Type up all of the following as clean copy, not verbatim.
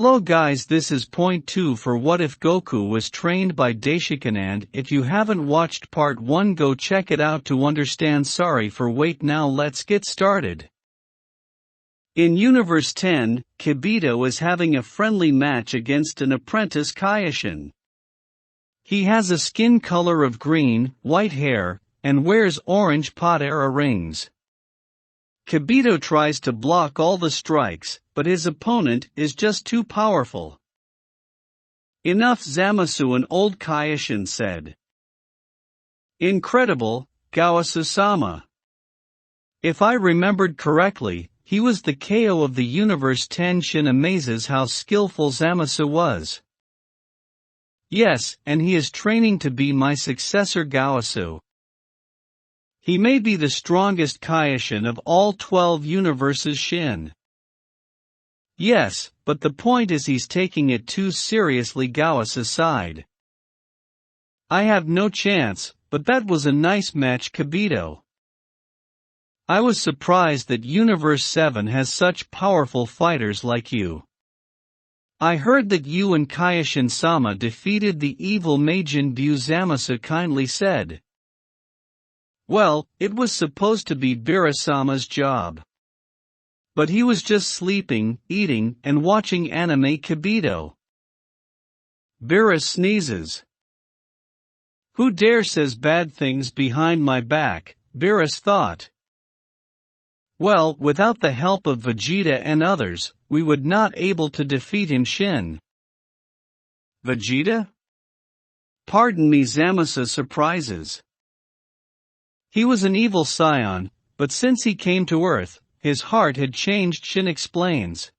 Hello guys, this is point 2 for what if Goku was trained by Daishiken, and if you haven't watched part 1 go check it out to understand. Sorry for wait, now let's get started. In Universe 10, Kibito is having a friendly match against an apprentice Kaioshin. He has a skin color of green, white hair, and wears orange pt2 rings. Kibito tries to block all the strikes, but his opponent is just too powerful. Enough, Zamasu, an old Kaioshin said. Incredible, Gawasu-sama. If I remembered correctly, he was the KO of the Universe 10. Shin amazes how skillful Zamasu was. Yes, and he is training to be my successor Gawasu. He may be the strongest Kaioshin of all 12 universes. Shin. Yes, but the point is he's taking it too seriously. Gawasu sighed. I have no chance, but that was a nice match, Kibito. I was surprised that Universe 7 has such powerful fighters like you. I heard that you and Kaioshin-sama defeated the evil Majin Buu, Zamasu kindly said. Well, it was supposed to be Bira-sama's job. But he was just sleeping, eating, and watching anime. Kibito. Bira sneezes. Who dare says bad things behind my back, Bira's thought. Well, without the help of Vegeta and others, we would not able to defeat him. Shin. Vegeta? Pardon me, Zamasu surprises. He was an evil scion, but since he came to Earth, his heart had changed. Shin explains.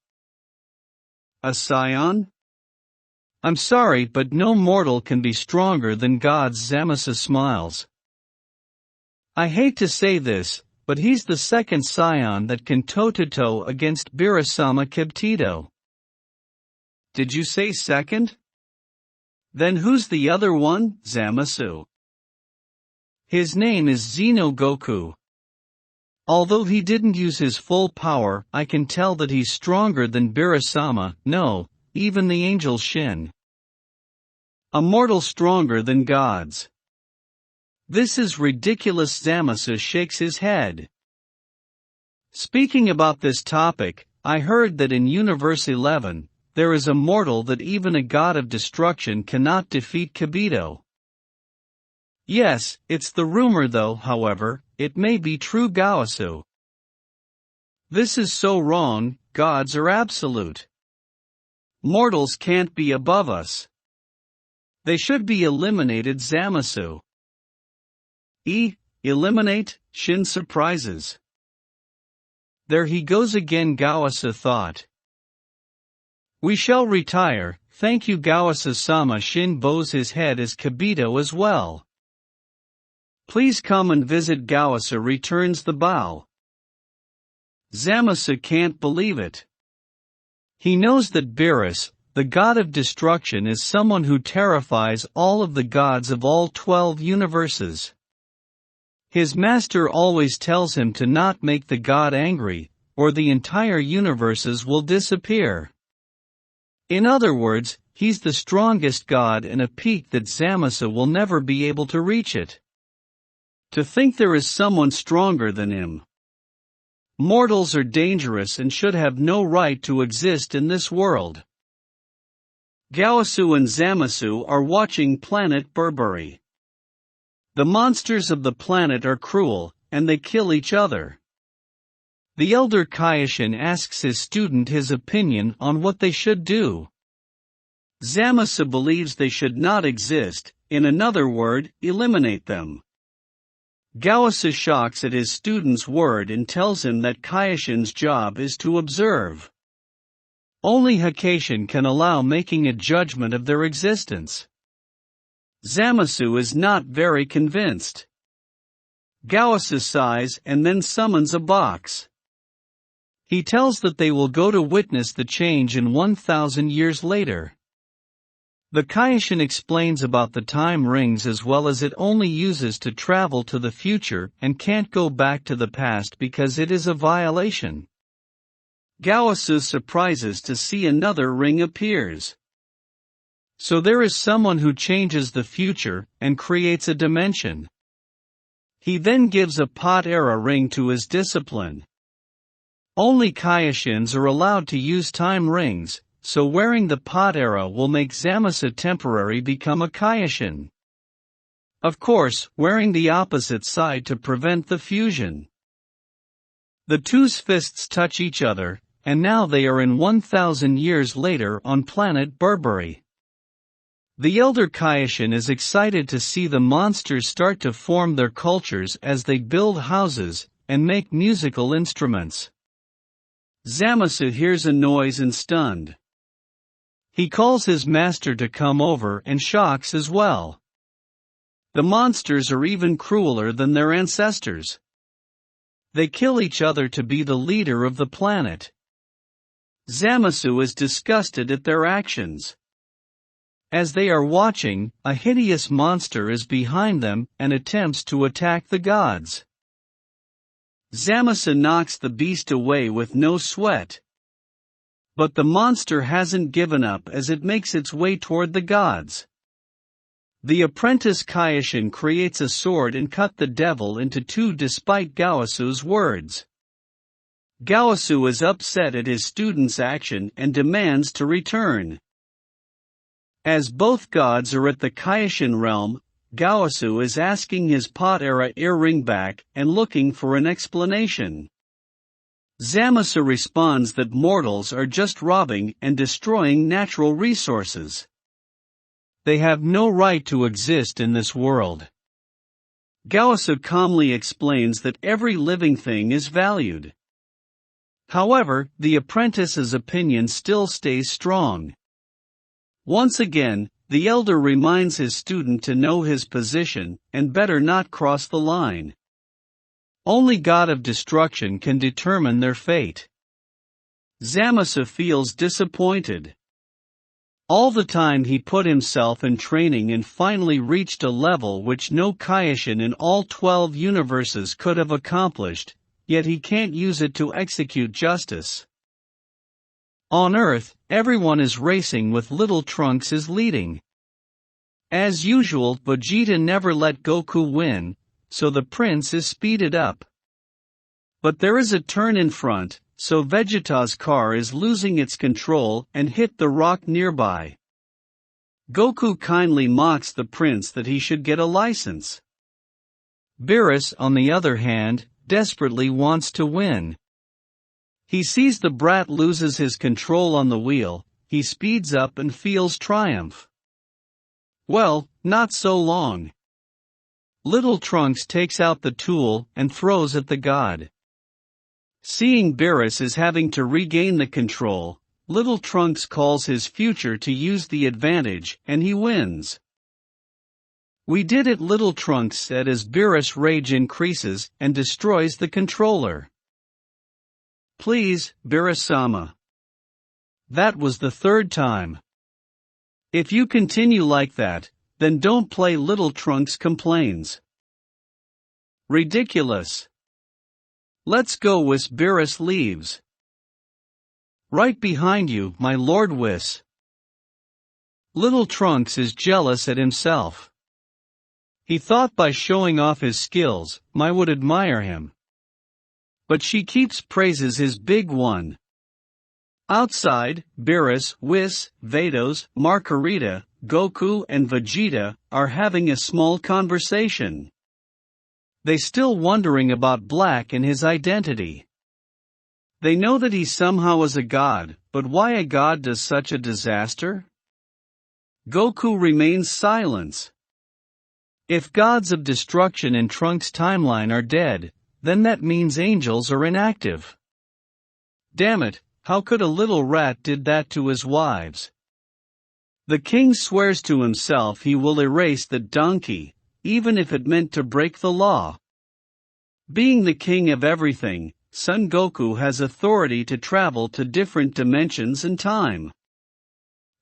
A scion? I'm sorry, but no mortal can be stronger than gods. Zamasu smiles. I hate to say this, but he's the second scion that can toe-to-toe against Bira-sama. Kibito. Did you say second? Then who's the other one, Zamasu? His name is Xeno Goku. Although he didn't use his full power, I can tell that he's stronger than Bira-sama, no, even the angels. Shin. A mortal stronger than gods. This is ridiculous. Zamasu shakes his head. Speaking about this topic, I heard that in Universe 11, there is a mortal that even a god of destruction cannot defeat. Kibito. Yes, it's the rumor though. However, it may be true. Gawasu. This is so wrong. Gods are absolute. Mortals can't be above us. They should be eliminated. Zamasu. Eliminate? Shin surprises. There he goes again, Gawasu thought. We shall retire, thank you Gawasu-sama. Shin bows his head as Kibito as well. Please come and visit. Gawasu returns the bow. Zamasu can't believe it. He knows that Beerus, the god of destruction, is someone who terrifies all of the gods of all 12 universes. His master always tells him to not make the god angry, or the entire universes will disappear. In other words, he's the strongest god and a peak that Zamasu will never be able to reach it. To think there is someone stronger than him. Mortals are dangerous and should have no right to exist in this world. Gawasu and Zamasu are watching Planet Burberry. The monsters of the planet are cruel, and they kill each other. The elder Kaioshin asks his student his opinion on what they should do. Zamasu believes they should not exist, in another word, eliminate them. Gawasu shocks at his student's word and tells him that Kaioshin's job is to observe. Only Hakashin can allow making a judgment of their existence. Zamasu is not very convinced. Gawasu sighs and then summons a box. He tells that they will go to witness the change in 1,000 years later. The Kaioshin explains about the time rings as well as it only uses to travel to the future and can't go back to the past because it is a violation. Goku surprises to see another ring appears. So there is someone who changes the future and creates a dimension. He then gives a pt2 ring to his discipline. Only Kaioshins are allowed to use time rings, so wearing the pt2 will make Zamasu temporarily become a Kaioshin. Of course, wearing the opposite side to prevent the fusion. The two's fists touch each other, and now they are in 1,000 years later on planet Burberry. The elder Kaioshin is excited to see the monsters start to form their cultures as they build houses and make musical instruments. Zamasu hears a noise and stunned. He calls his master to come over and shocks as well. The monsters are even crueler than their ancestors. They kill each other to be the leader of the planet. Zamasu is disgusted at their actions. As they are watching, a hideous monster is behind them and attempts to attack the gods. Zamasu knocks the beast away with no sweat. But the monster hasn't given up as it makes its way toward the gods. The apprentice Kaioshin creates a sword and cut the devil into two despite Goku's words. Goku is upset at his student's action and demands to return. As both gods are at the Kaioshin realm, Goku is asking his pt2 earring back and looking for an explanation. Zamasu responds that mortals are just robbing and destroying natural resources. They have no right to exist in this world. Goku calmly explains that every living thing is valued. However, the apprentice's opinion still stays strong. Once again, the elder reminds his student to know his position and better not cross the line. Only God of Destruction can determine their fate. Zamasu feels disappointed. All the time he put himself in training and finally reached a level which no Kaioshin in all 12 universes could have accomplished, yet he can't use it to execute justice. On Earth, everyone is racing with Little Trunks as leading. As usual, Vegeta never let Goku win, so the prince is speeded up. But there is a turn in front, so Vegeta's car is losing its control and hit the rock nearby. Goku kindly mocks the prince that he should get a license. Beerus, on the other hand, desperately wants to win. He sees the brat loses his control on the wheel, he speeds up and feels triumph. Well, not so long. Little Trunks takes out the tool and throws at the god. Seeing Beerus is having to regain the control, Little Trunks calls his future to use the advantage, and he wins. "We did it," Little Trunks said as Beerus' rage increases and destroys the controller. "Please, Beerus-sama. That was the third time. If you continue like that, then don't play," Little Trunks complains. "Ridiculous. Let's go." Whis Beerus leaves. "Right behind you, my lord." Whis. Little Trunks is jealous at himself. He thought by showing off his skills, Mai would admire him. But she keeps praises his big one. Outside, Beerus, Whis, Vados, Margarita, Goku and Vegeta are having a small conversation. They still wondering about Black and his identity. They know that he somehow is a god, but why a god does such a disaster? Goku remains silent. If gods of destruction in Trunks' timeline are dead, then that means angels are inactive. Damn it, how could a little rat did that to his wives? The king swears to himself he will erase the donkey, even if it meant to break the law. Being the king of everything, Son Goku has authority to travel to different dimensions and time.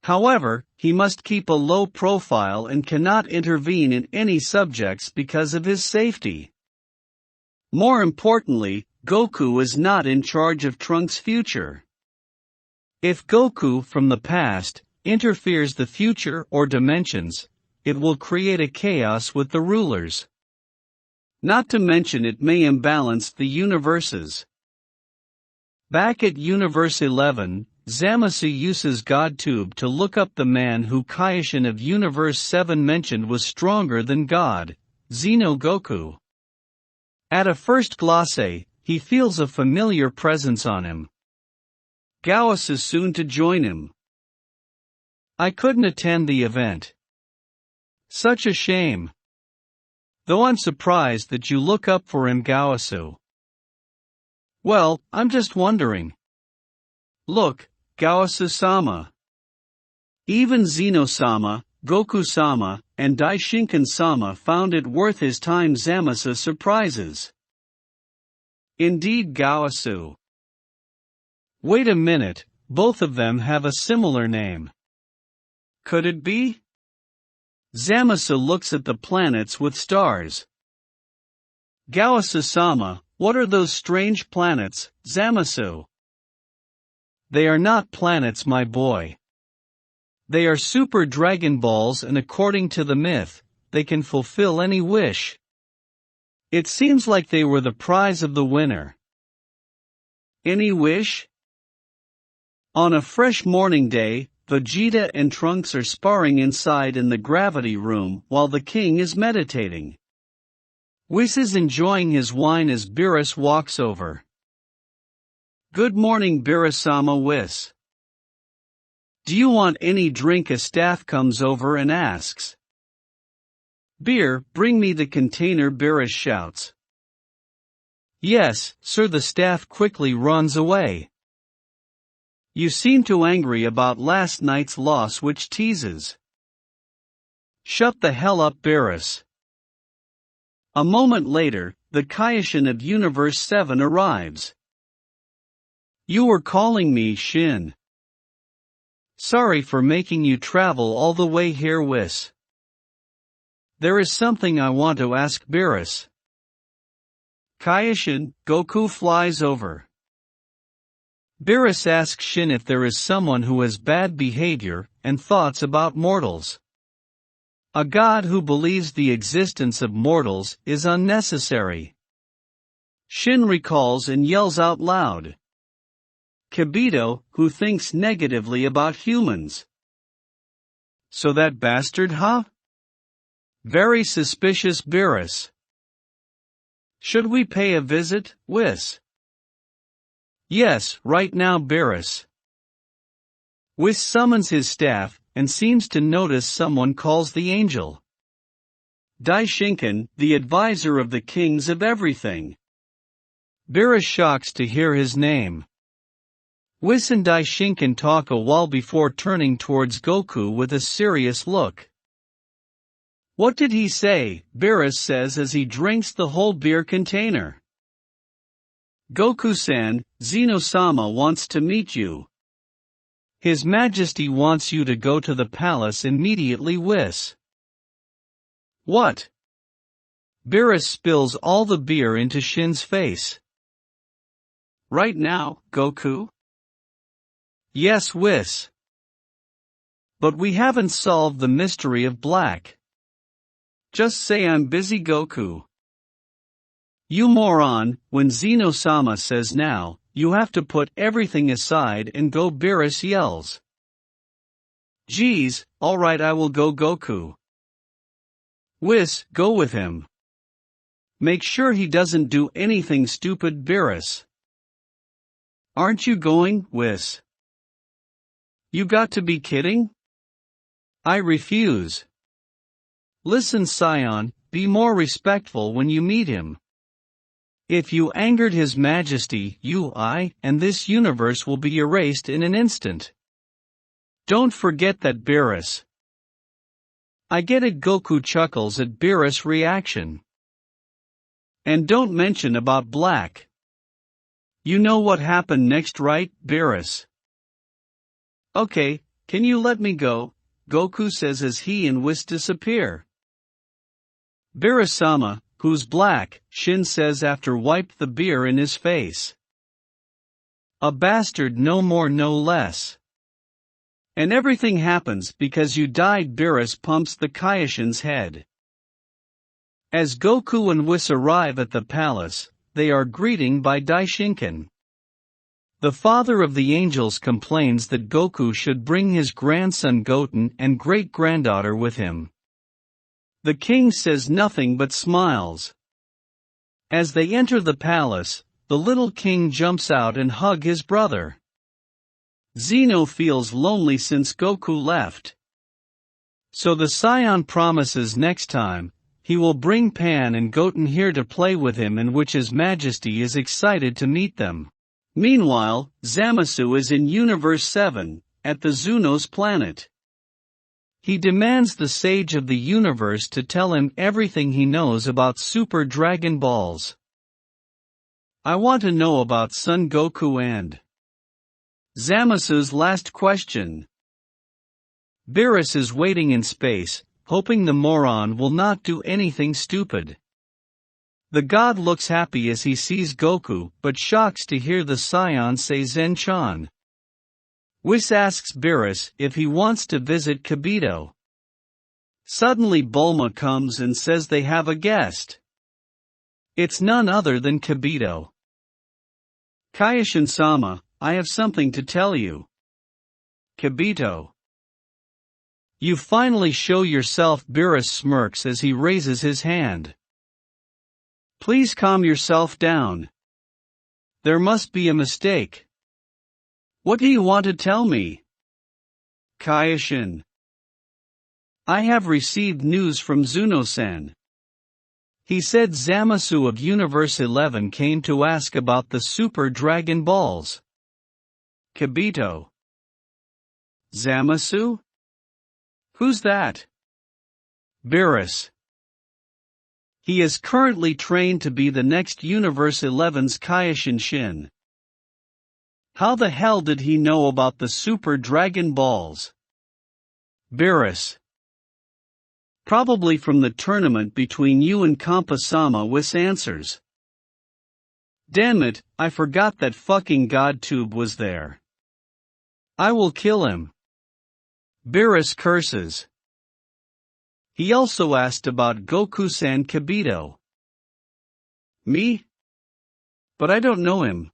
However, he must keep a low profile and cannot intervene in any subjects because of his safety. More importantly, Goku is not in charge of Trunks' future. If Goku from the past interferes the future or dimensions, it will create a chaos with the rulers. Not to mention it may imbalance the universes. Back at Universe 11, Zamasu uses GodTube to look up the man who Kaioshin of Universe 7 mentioned was stronger than God, Xeno Goku. At a first glance, he feels a familiar presence on him. Gauss is soon to join him. I couldn't attend the event. Such a shame. Though I'm surprised that you look up for him, Gaosu. Well, I'm just wondering. Look, Gaosu-sama. Even Zeno-sama, Goku-sama, and Daishiken-sama found it worth his time. Zamasu surprises. Indeed, Gaosu. Wait a minute, both of them have a similar name. Could it be? Zamasu looks at the planets with stars. Gaosu-sama, what are those strange planets, Zamasu? They are not planets, my boy. They are super Dragon Balls, and according to the myth, they can fulfill any wish. It seems like they were the prize of the winner. Any wish? On a fresh morning day, Vegeta and Trunks are sparring inside in the gravity room while the king is meditating. Whis is enjoying his wine as Beerus walks over. Good morning, Beerus-sama. Whis. Do you want any drink? A staff comes over and asks. Beer, bring me the container, Beerus shouts. Yes, sir. The staff quickly runs away. You seem too angry about last night's loss, which teases. Shut the hell up, Beerus. A moment later, the Kaioshin of Universe 7 arrives. You were calling me, Shin. Sorry for making you travel all the way here, Whis. There is something I want to ask Beerus. Kaioshin, Goku flies over. Beerus asks Shin if there is someone who has bad behavior and thoughts about mortals. A god who believes the existence of mortals is unnecessary. Shin recalls and yells out loud. Kibito, who thinks negatively about humans. So that bastard, huh? Very suspicious, Beerus. Should we pay a visit, Whis? Yes, right now, Beerus. Whis summons his staff and seems to notice someone calls the angel. Daishiken, the advisor of the kings of everything. Beerus shocks to hear his name. Whis and Daishiken talk a while before turning towards Goku with a serious look. What did he say? Beerus says as he drinks the whole beer container. Goku-san, Zeno-sama wants to meet you. His Majesty wants you to go to the palace immediately, Whis. What? Beerus spills all the beer into Shin's face. Right now, Goku? Yes, Whis. But we haven't solved the mystery of Black. Just say I'm busy, Goku. You moron, when Zeno-sama says now, you have to put everything aside and go, Beerus yells. Geez, alright, I will go, Goku. Whis, go with him. Make sure he doesn't do anything stupid, Beerus. Aren't you going, Whis? You got to be kidding? I refuse. Listen, Scion, be more respectful when you meet him. If you angered His Majesty, I, and this universe will be erased in an instant. Don't forget that, Beerus. I get it. Goku chuckles at Beerus' reaction. And don't mention about Black. You know what happened next, right, Beerus? Okay, can you let me go? Goku says as he and Whis disappear. Beerus-sama, who's Black? Shin says after wiped the beer in his face. A bastard, no more no less. And everything happens because you died. Beerus pumps the Kaioshin's head. As Goku and Whis arrive at the palace, they are greeted by Daishiken. The father of the angels complains that Goku should bring his grandson Goten and great-granddaughter with him. The king says nothing but smiles. As they enter the palace, the little king jumps out and hugs his brother. Zeno feels lonely since Goku left. So the scion promises next time, he will bring Pan and Goten here to play with him, in which His Majesty is excited to meet them. Meanwhile, Zamasu is in Universe 7, at the Zunos planet. He demands the Sage of the Universe to tell him everything he knows about Super Dragon Balls. I want to know about Son Goku and Zamasu's last question. Beerus is waiting in space, hoping the moron will not do anything stupid. The god looks happy as he sees Goku, but shocks to hear the scion say Zen-chan. Whis asks Beerus if he wants to visit Kibito. Suddenly Bulma comes and says they have a guest. It's none other than Kibito. Kaioshin-sama, I have something to tell you. Kibito. You finally show yourself. Beerus smirks as he raises his hand. Please calm yourself down. There must be a mistake. What do you want to tell me? Kaioshin. I have received news from Zuno-san. He said Zamasu of Universe 11 came to ask about the Super Dragon Balls. Kibito. Zamasu? Who's that? Beerus. He is currently trained to be the next Universe 11's Kaioshin Shin. How the hell did he know about the Super Dragon Balls? Beerus. Probably from the tournament between you and Kampa-sama. Whis answers. Damn it, I forgot that fucking God Tube was there. I will kill him. Beerus curses. He also asked about Goku-san. Kibito. Me? But I don't know him.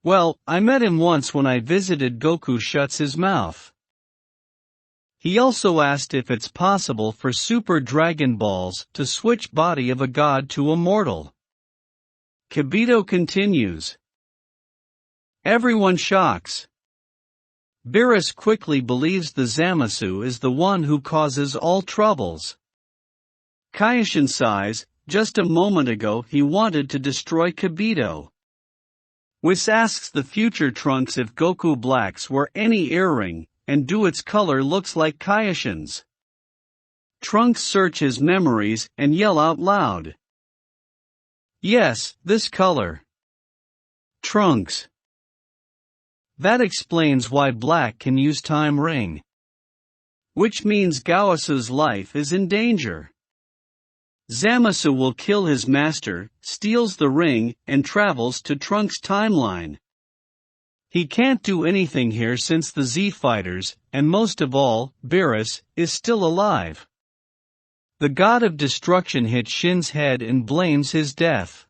Well, I met him once when I visited. Goku shuts his mouth. He also asked if it's possible for Super Dragon Balls to switch body of a god to a mortal. Kibito continues. Everyone shocks. Beerus quickly believes the Zamasu is the one who causes all troubles. Kaioshin sighs. Just a moment ago he wanted to destroy Kibito. Whis asks the future Trunks if Goku Blacks wear any earring, and do its color looks like Kaioshin's. Trunks search his memories and yell out loud. Yes, this color. Trunks. That explains why Black can use Time Ring. Which means Goasu's life is in danger. Zamasu will kill his master, steals the ring, and travels to Trunks' timeline. He can't do anything here since the Z-Fighters, and most of all, Beerus, is still alive. The god of destruction hits Shin's head and blames his death.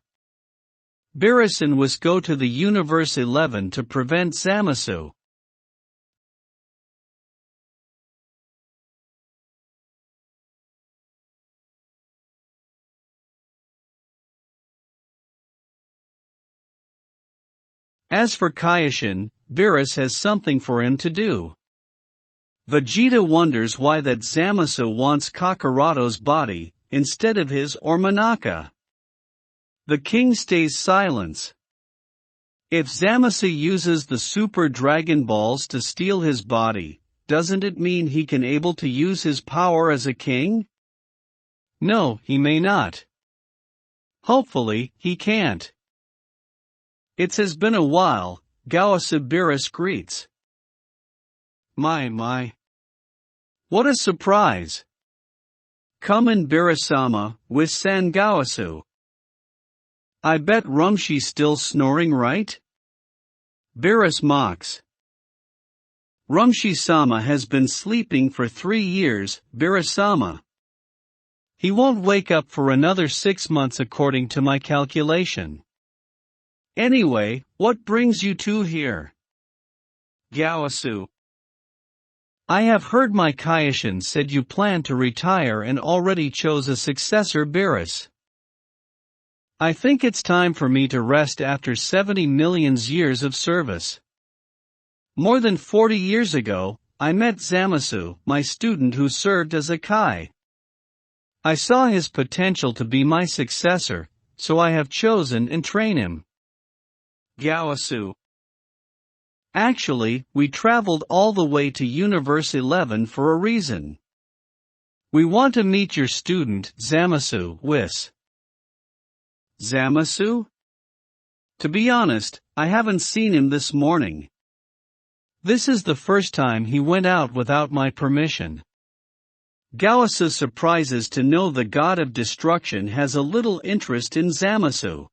Beerus and Whis go to the Universe 11 to prevent Zamasu. As for Kaioshin, Beerus has something for him to do. Vegeta wonders why that Zamasu wants Kakarato's body, instead of his or Monaka. The king stays silent. If Zamasu uses the Super Dragon Balls to steal his body, doesn't it mean he can able to use his power as a king? No, he may not. Hopefully, he can't. It has been a while. Goasu. Beerus greets. My. What a surprise. Come in. Beerus-sama, with San Goasu. I bet Rumshi's still snoring, right? Beerus mocks. Rumshi-sama has been sleeping for 3 years, Beerus-sama. He won't wake up for another 6 months according to my calculation. Anyway, what brings you two here? Gyawasu. I have heard my Kaioshin said you plan to retire and already chose a successor, Beerus. I think it's time for me to rest after 70 million years of service. More than 40 years ago, I met Zamasu, my student who served as a Kai. I saw his potential to be my successor, so I have chosen and train him. Gyawasu. Actually, we traveled all the way to Universe 11 for a reason. We want to meet your student, Zamasu, Whis. Zamasu? To be honest, I haven't seen him this morning. This is the first time he went out without my permission. Gyawasu surprises to know the god of destruction has a little interest in Zamasu.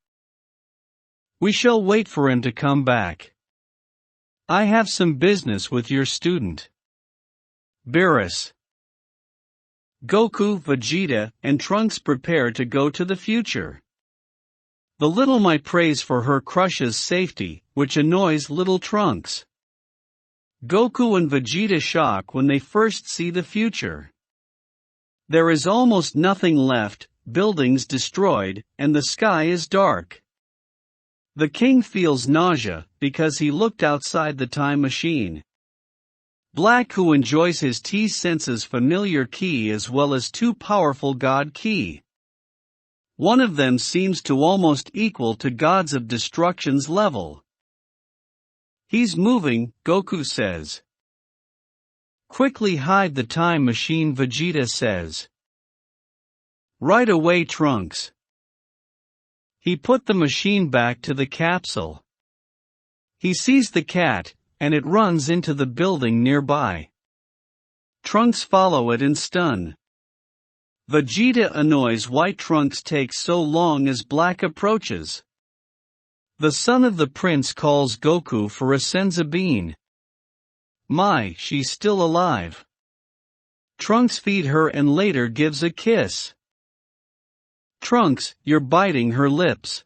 We shall wait for him to come back. I have some business with your student. Beerus. Goku, Vegeta, and Trunks prepare to go to the future. The Little Mai prays for her crush's safety, which annoys little Trunks. Goku and Vegeta shock when they first see the future. There is almost nothing left, buildings destroyed, and the sky is dark. The king feels nausea because he looked outside the time machine. Black, who enjoys his T, senses familiar ki as well as two powerful god ki. One of them seems to almost equal to gods of destruction's level. He's moving, Goku says. Quickly hide the time machine, Vegeta says. Right away, Trunks. He put the machine back to the capsule. He sees the cat, and it runs into the building nearby. Trunks follow it in stun. Vegeta annoys why Trunks takes so long as Black approaches. The son of the prince calls Goku for a senzu bean. My, she's still alive. Trunks feeds her and later gives a kiss. Trunks, you're biting her lips.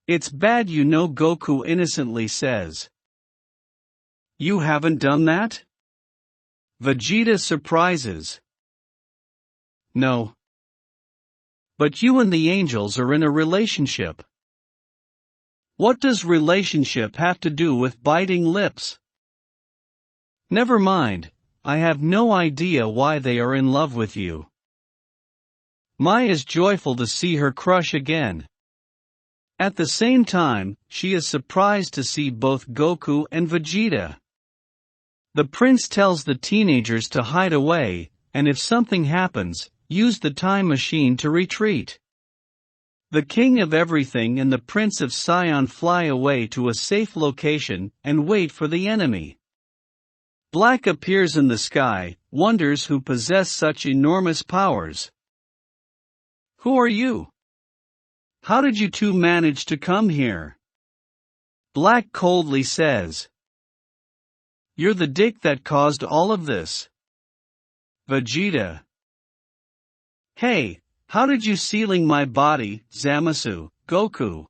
It's bad, you know, Goku innocently says. You haven't done that? Vegeta surprises. No. But you and the angels are in a relationship. What does relationship have to do with biting lips? Never mind, I have no idea why they are in love with you. Mai is joyful to see her crush again. At the same time, she is surprised to see both Goku and Vegeta. The prince tells the teenagers to hide away, and if something happens, use the time machine to retreat. The king of everything and the prince of Sion fly away to a safe location and wait for the enemy. Black appears in the sky, wonders who possess such enormous powers. Who are you? How did you two manage to come here? Black coldly says. You're the dick that caused all of this. Vegeta. Hey, how did you sealing my body, Zamasu, Goku?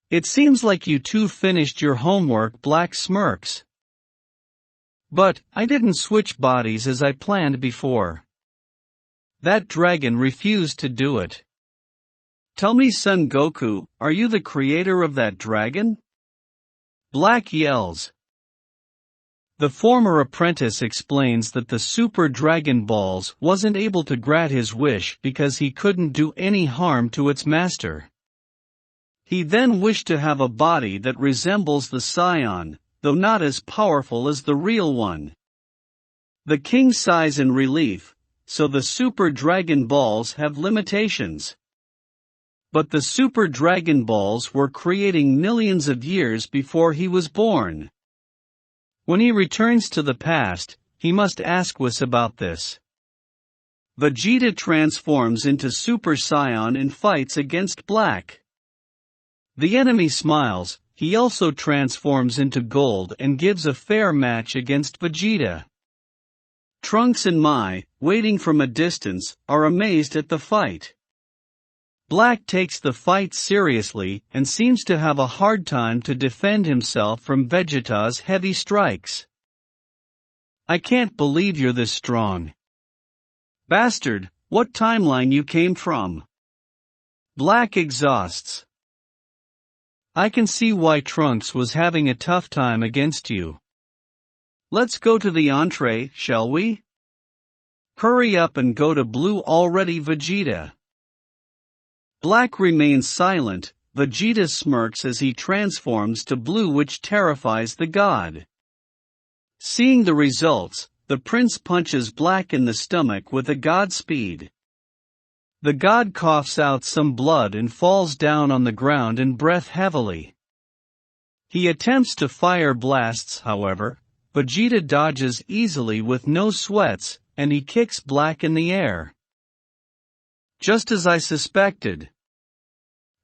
It seems like you two finished your homework, Black smirks. But, I didn't switch bodies as I planned before. That dragon refused to do it. Tell me, son Goku, are you the creator of that dragon? Black yells. The former apprentice explains that the Super Dragon Balls wasn't able to grant his wish because he couldn't do any harm to its master. He then wished to have a body that resembles the Scion, though not as powerful as the real one. The king sighs in relief, so the Super Dragon Balls have limitations. But the Super Dragon Balls were creating millions of years before he was born. When he returns to the past, he must ask Whis about this. Vegeta transforms into Super Saiyan and fights against Black. The enemy smiles, he also transforms into gold and gives a fair match against Vegeta. Trunks and Mai, waiting from a distance, are amazed at the fight. Black takes the fight seriously and seems to have a hard time to defend himself from Vegeta's heavy strikes. I can't believe you're this strong. Bastard, what timeline you came from? Black exhausts. I can see why Trunks was having a tough time against you. Let's go to the entree, shall we? Hurry up and go to blue already, Vegeta. Black remains silent. Vegeta smirks as he transforms to blue, which terrifies the god. Seeing the results, the prince punches Black in the stomach with a god speed. The god coughs out some blood and falls down on the ground and breath heavily. He attempts to fire blasts, however. Vegeta dodges easily with no sweats, and he kicks Black in the air. Just as I suspected.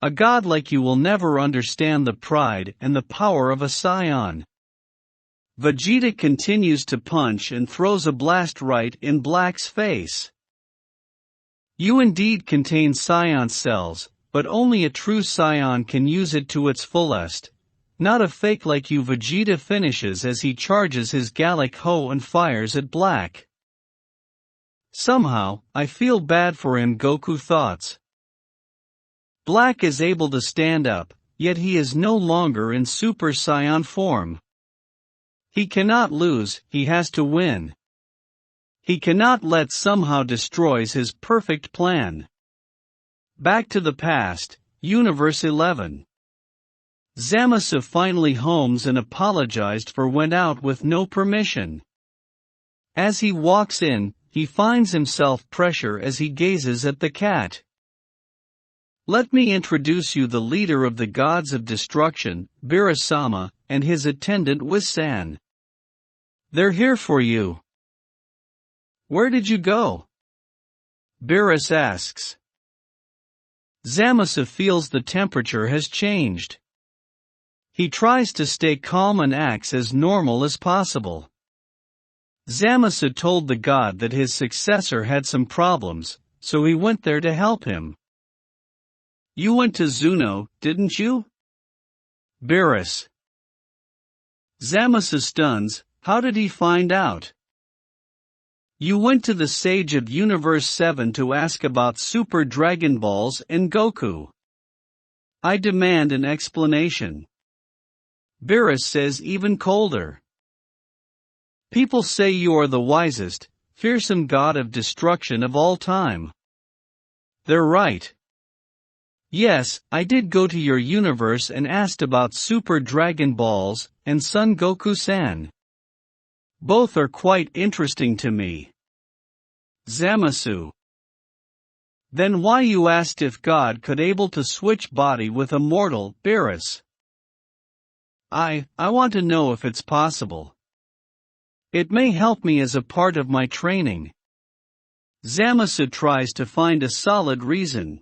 A god like you will never understand the pride and the power of a Saiyan. Vegeta continues to punch and throws a blast right in Black's face. You indeed contain Saiyan cells, but only a true Saiyan can use it to its fullest. Not a fake like you. Vegeta finishes as he charges his Gallic Ho and fires at Black. Somehow, I feel bad for him, Goku thoughts. Black is able to stand up, yet he is no longer in Super Saiyan form. He cannot lose, he has to win. He cannot let somehow destroys his perfect plan. Back to the past, Universe 11. Zamasu finally homes and apologized for went out with no permission. As he walks in, he finds himself pressure as he gazes at the cat. Let me introduce you the leader of the gods of destruction, Beerus-sama, and his attendant Whis-san. They're here for you. Where did you go? Beerus asks. Zamasu feels the temperature has changed. He tries to stay calm and acts as normal as possible. Zamasu told the god that his successor had some problems, so he went there to help him. You went to Zuno, didn't you? Beerus. Zamasu stuns. How did he find out? You went to the Sage of Universe 7 to ask about Super Dragon Balls and Goku. I demand an explanation. Beerus says even colder. People say you are the wisest, fearsome god of destruction of all time. They're right. Yes, I did go to your universe and asked about Super Dragon Balls and Son Goku-san. Both are quite interesting to me. Zamasu. Then why you asked if God could able to switch body with a mortal, Beerus? I want to know if it's possible. It may help me as a part of my training. Zamasu tries to find a solid reason.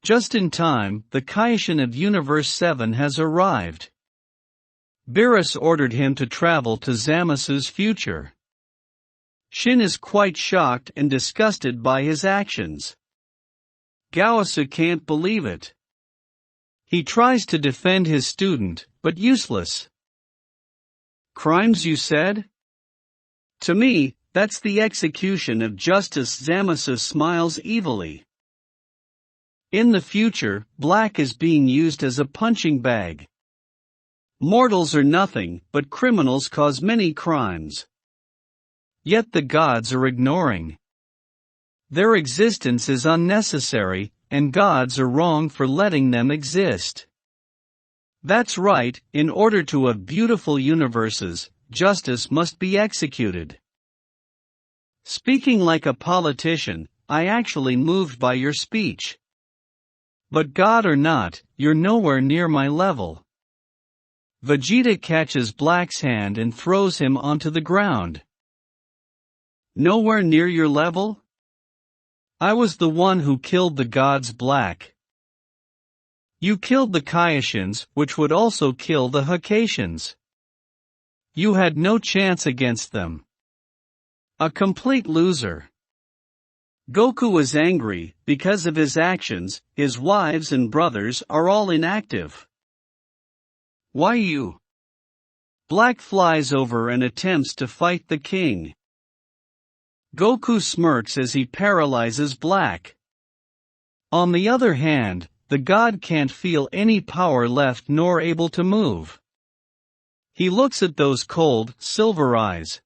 Just in time, the Kaishin of Universe 7 has arrived. Beerus ordered him to travel to Zamasu's future. Shin is quite shocked and disgusted by his actions. Gaosu can't believe it. He tries to defend his student, but useless. Crimes, you said? To me, that's the execution of justice. Zamasu smiles evilly. In the future, Black is being used as a punching bag. Mortals are nothing, but criminals cause many crimes. Yet the gods are ignoring. Their existence is unnecessary, and gods are wrong for letting them exist. That's right, in order to have beautiful universes, justice must be executed. Speaking like a politician, I actually moved by your speech. But God or not, you're nowhere near my level. Vegeta catches Black's hand and throws him onto the ground. Nowhere near your level? I was the one who killed the gods, Black. You killed the Kaioshins, which would also kill the Hakations. You had no chance against them. A complete loser. Goku was angry, because of his actions, his wives and brothers are all inactive. Why you? Black flies over and attempts to fight the king. Goku smirks as he paralyzes Black. On the other hand, the god can't feel any power left nor able to move. He looks at those cold, silver eyes.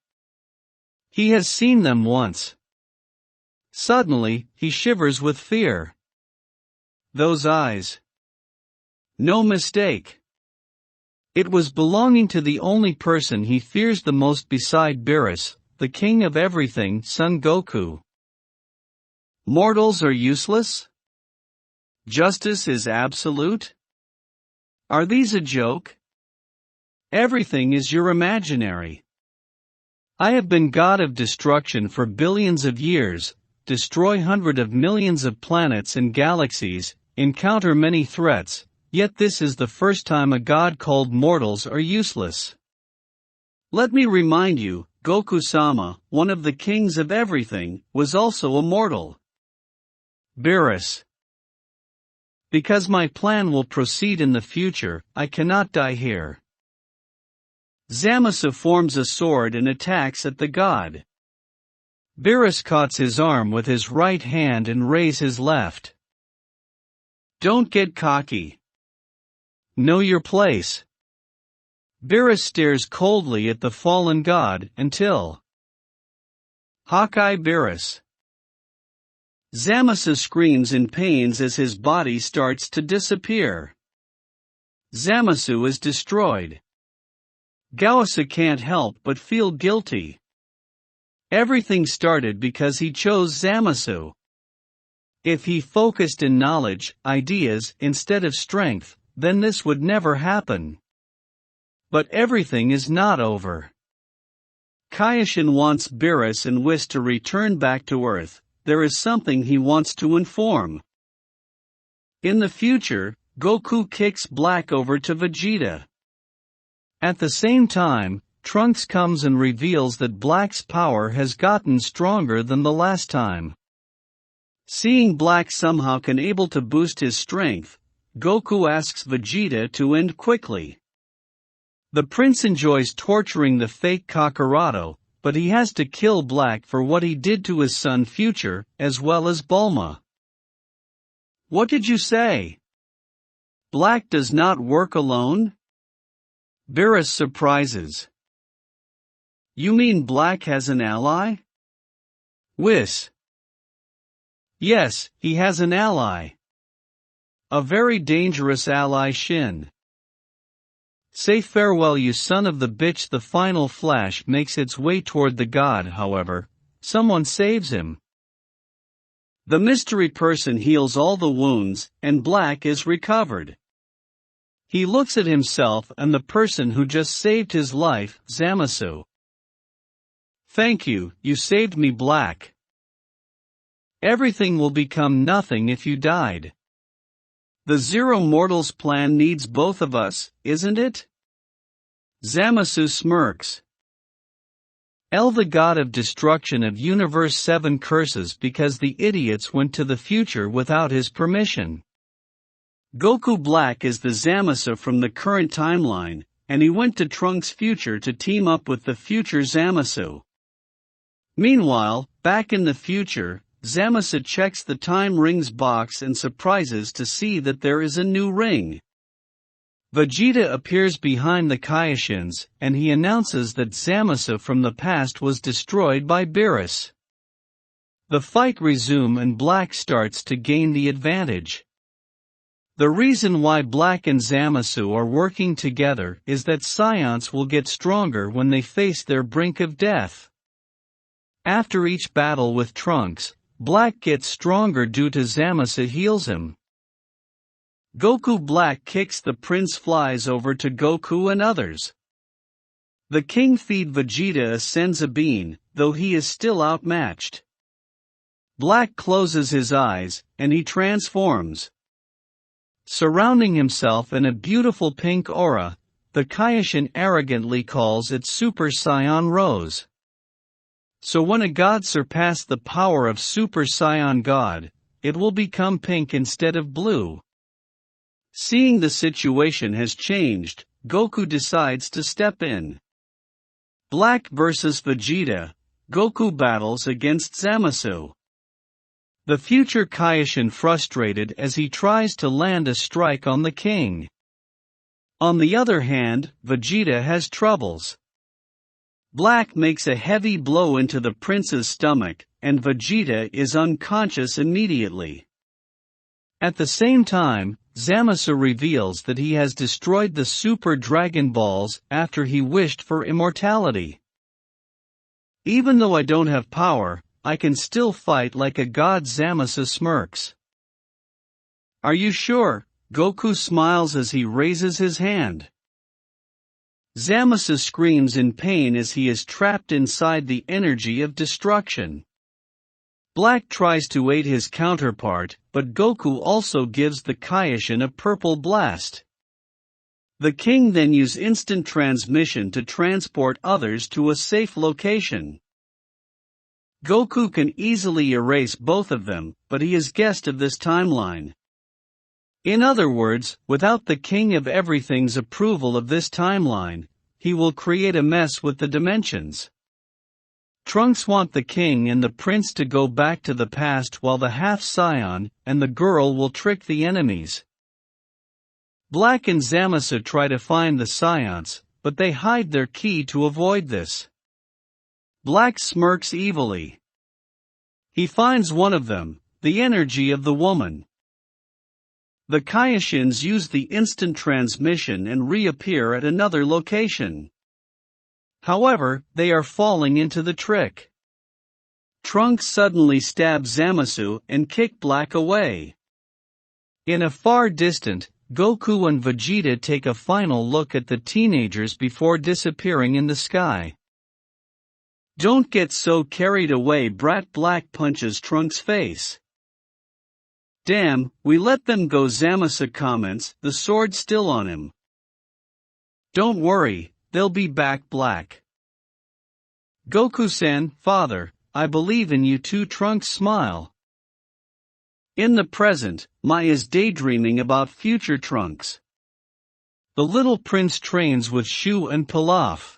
He has seen them once. Suddenly, he shivers with fear. Those eyes. No mistake. It was belonging to the only person he fears the most beside Beerus, the king of everything, Son Goku. Mortals are useless? Justice is absolute? Are these a joke? Everything is your imaginary. I have been god of destruction for billions of years, destroy hundreds of millions of planets and galaxies, encounter many threats, yet this is the first time a god called mortals are useless. Let me remind you, Goku-sama, one of the kings of everything, was also a mortal. Beerus. Because my plan will proceed in the future, I cannot die here. Zamasu forms a sword and attacks at the god. Beerus cuts his arm with his right hand and raises his left. Don't get cocky. Know your place. Beerus stares coldly at the fallen god until Hawkeye Beerus. Zamasu screams in pain as his body starts to disappear. Zamasu is destroyed. Gawasa can't help but feel guilty. Everything started because he chose Zamasu. If he focused in knowledge, ideas, instead of strength, then this would never happen. But everything is not over. Kaioshin wants Beerus and Whis to return back to Earth. There is something he wants to inform. In the future, Goku kicks Black over to Vegeta. At the same time, Trunks comes and reveals that Black's power has gotten stronger than the last time. Seeing Black somehow can able to boost his strength, Goku asks Vegeta to end quickly. The prince enjoys torturing the fake Kakaroto, but he has to kill Black for what he did to his son Future, as well as Bulma. What did you say? Black does not work alone? Beerus surprises. You mean Black has an ally? Whis. Yes, he has an ally. A very dangerous ally, Shin. Say farewell, you son of the bitch. The final flash makes its way toward the god. However, someone saves him. The mystery person heals all the wounds, and Black is recovered. He looks at himself and the person who just saved his life, Zamasu. Thank you, you saved me, Black. Everything will become nothing if you died. The Zero Mortals plan needs both of us, isn't it? Zamasu smirks. The god of destruction of Universe 7 curses because the idiots went to the future without his permission. Goku Black is the Zamasu from the current timeline, and he went to Trunks' future to team up with the future Zamasu. Meanwhile, back in the future, Zamasu checks the time rings box and surprises to see that there is a new ring. Vegeta appears behind the Kaioshins, and he announces that Zamasu from the past was destroyed by Beerus. The fight resumes and Black starts to gain the advantage. The reason why Black and Zamasu are working together is that Science will get stronger when they face their brink of death. After each battle with Trunks, Black gets stronger due to Zamasu heals him. Goku Black kicks the prince, flies over to Goku and others. The king feed Vegeta a Senzu bean, though he is still outmatched. Black closes his eyes, and he transforms. Surrounding himself in a beautiful pink aura, the Kaioshin arrogantly calls it Super Saiyan Rose. So when a god surpass the power of Super Saiyan God, it will become pink instead of blue. Seeing the situation has changed, Goku decides to step in. Black vs Vegeta, Goku battles against Zamasu. The future Kaioshin frustrated as he tries to land a strike on the king. On the other hand, Vegeta has troubles. Black makes a heavy blow into the prince's stomach, and Vegeta is unconscious immediately. At the same time, Zamasu reveals that he has destroyed the Super Dragon Balls after he wished for immortality. Even though I don't have power, I can still fight like a god, Zamasu smirks. Are you sure? Goku smiles as he raises his hand. Zamasu screams in pain as he is trapped inside the energy of destruction. Black tries to aid his counterpart, but Goku also gives the Kaioshin a purple blast. The king then uses instant transmission to transport others to a safe location. Goku can easily erase both of them, but he is guest of this timeline. In other words, without the King of Everything's approval of this timeline, he will create a mess with the dimensions. Trunks want the king and the prince to go back to the past while the half Saiyan and the girl will trick the enemies. Black and Zamasu try to find the Saiyans, but they hide their ki to avoid this. Black smirks evilly. He finds one of them, the energy of the woman. The Kaioshins use the instant transmission and reappear at another location. However, they are falling into the trick. Trunks suddenly stabs Zamasu and kicks Black away. In a far distant, Goku and Vegeta take a final look at the teenagers before disappearing in the sky. Don't get so carried away, brat. Black punches Trunks' face. Damn, we let them go, Zamasu comments, the sword still on him. Don't worry, they'll be back, Black. Goku-san, father, I believe in you too, Trunks smile. In the present, Mai is daydreaming about future Trunks. The little prince trains with Shu and Pilaf.